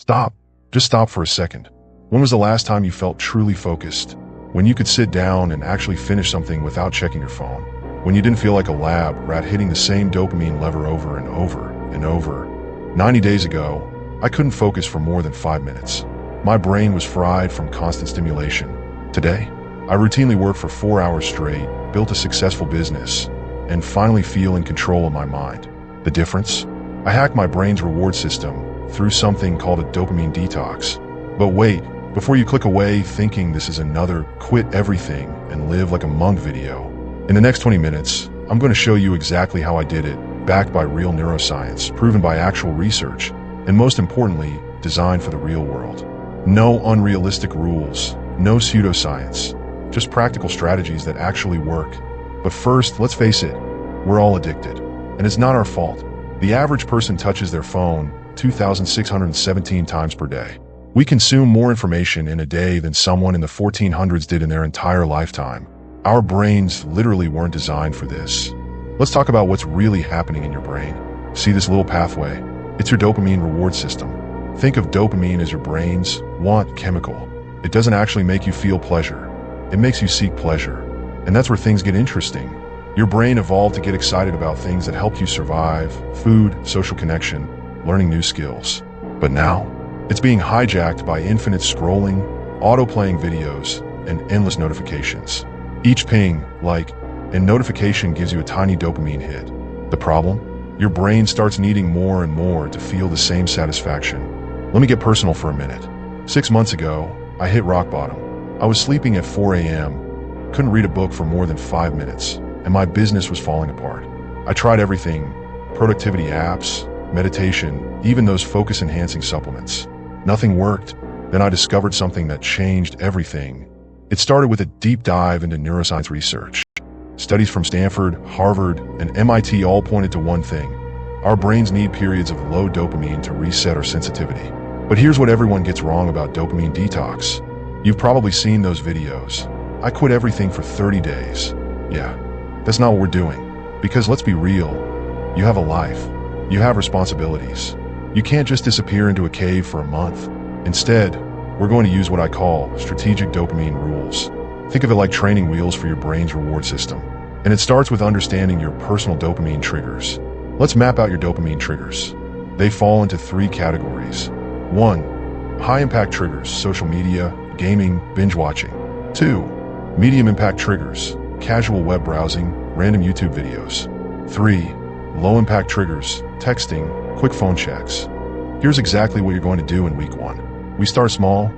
Stop. Just stop for a second. When was the last time you felt truly focused? When you could sit down and actually finish something without checking your phone? When you didn't feel like a lab rat hitting the same dopamine lever over and over and over? 90 days ago, I couldn't focus for more than 5 minutes. My brain was fried from constant stimulation. Today, I routinely work for 4 hours straight, built a successful business, and finally feel in control of my mind. The difference? I hacked my brain's reward system through something called a dopamine detox. But wait, before you click away thinking this is another quit everything and live like a monk video, in the next 20 minutes, I'm going to show you exactly how I did it, backed by real neuroscience, proven by actual research, and most importantly, designed for the real world. No unrealistic rules, no pseudoscience, just practical strategies that actually work. But first, let's face it, we're all addicted, and it's not our fault. The average person touches their phone 2,617 times per day. We consume more information in a day than someone in the 1400s did in their entire lifetime. Our brains literally weren't designed for this. Let's talk about what's really happening in your brain. See this little pathway? It's your dopamine reward system. Think of dopamine as your brain's want chemical. It doesn't actually make you feel pleasure. It makes you seek pleasure. And that's where things get interesting. Your brain evolved to get excited about things that help you survive: food, social connection, learning new skills. But now, it's being hijacked by infinite scrolling, auto-playing videos, and endless notifications. Each ping, like, and notification gives you a tiny dopamine hit. The problem? Your brain starts needing more and more to feel the same satisfaction. Let me get personal for a minute. 6 months ago, I hit rock bottom. I was sleeping at 4 a.m., couldn't read a book for more than 5 minutes, and my business was falling apart. I tried everything: productivity apps, meditation, even those focus-enhancing supplements. Nothing worked. Then I discovered something that changed everything. It started with a deep dive into neuroscience research. Studies from Stanford, Harvard, and MIT all pointed to one thing: our brains need periods of low dopamine to reset our sensitivity. But here's what everyone gets wrong about dopamine detox. You've probably seen those videos. I quit everything for 30 days. Yeah, that's not what we're doing. Because let's be real, you have a life. You have responsibilities. You can't just disappear into a cave for a month. Instead, we're going to use what I call strategic dopamine rules. Think of it like training wheels for your brain's reward system. And it starts with understanding your personal dopamine triggers. Let's map out your dopamine triggers. They fall into 3 categories. 1. High-impact triggers: social media, gaming, binge watching. 2. Medium-impact triggers: casual web browsing, random YouTube videos. 3. Low-impact triggers: texting, quick phone checks. Here's exactly what you're going to do in week 1. We start small,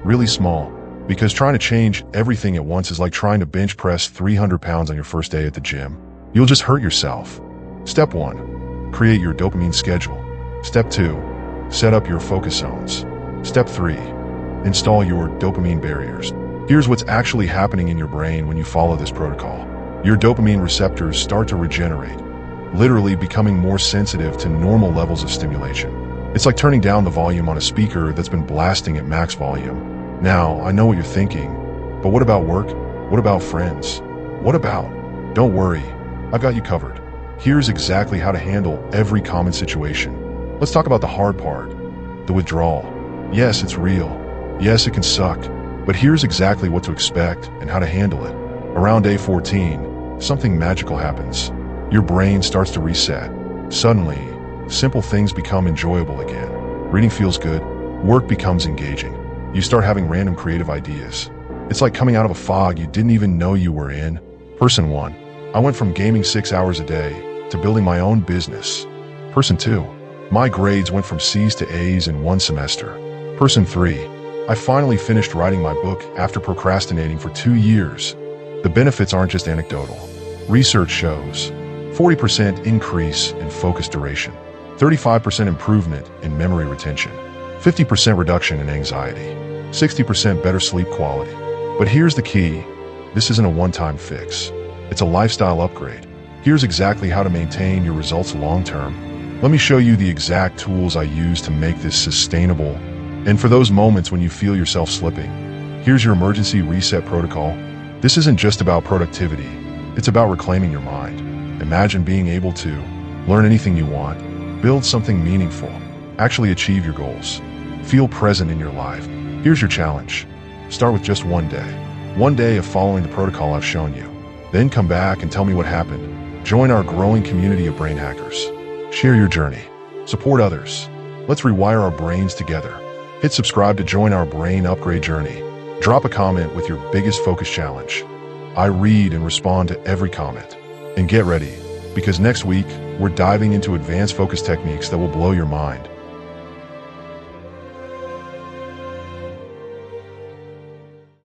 really small, because trying to change everything at once is like trying to bench press 300 pounds on your first day at the gym. You'll just hurt yourself. Step 1. Create your dopamine schedule. Step 2. Set up your focus zones. Step 3. Install your dopamine barriers. Here's what's actually happening in your brain when you follow this protocol. Your dopamine receptors start to regenerate, literally becoming more sensitive to normal levels of stimulation. It's like turning down the volume on a speaker that's been blasting at max volume. Now, I know what you're thinking, but what about work? What about friends? What about? Don't worry, I've got you covered. Here's exactly how to handle every common situation. Let's talk about the hard part, the withdrawal. Yes, it's real. Yes, it can suck. But here's exactly what to expect and how to handle it. Around day 14, something magical happens. Your brain starts to reset. Suddenly, simple things become enjoyable again. Reading feels good. Work becomes engaging. You start having random creative ideas. It's like coming out of a fog you didn't even know you were in. Person 1. I went from gaming 6 hours a day to building my own business. Person 2. My grades went from C's to A's in 1 semester. Person 3. I finally finished writing my book after procrastinating for 2 years. The benefits aren't just anecdotal. Research shows 40% increase in focus duration, 35% improvement in memory retention, 50% reduction in anxiety, 60% better sleep quality. But here's the key. This isn't a one-time fix. It's a lifestyle upgrade. Here's exactly how to maintain your results long-term. Let me show you the exact tools I use to make this sustainable. And for those moments when you feel yourself slipping, here's your emergency reset protocol. This isn't just about productivity. It's about reclaiming your mind. Imagine being able to learn anything you want, build something meaningful, actually achieve your goals. Feel present in your life. Here's your challenge. Start with just one day. One day of following the protocol I've shown you. Then come back and tell me what happened. Join our growing community of brain hackers. Share your journey. Support others. Let's rewire our brains together. Hit subscribe to join our brain upgrade journey. Drop a comment with your biggest focus challenge. I read and respond to every comment. And get ready, because next week, we're diving into advanced focus techniques that will blow your mind.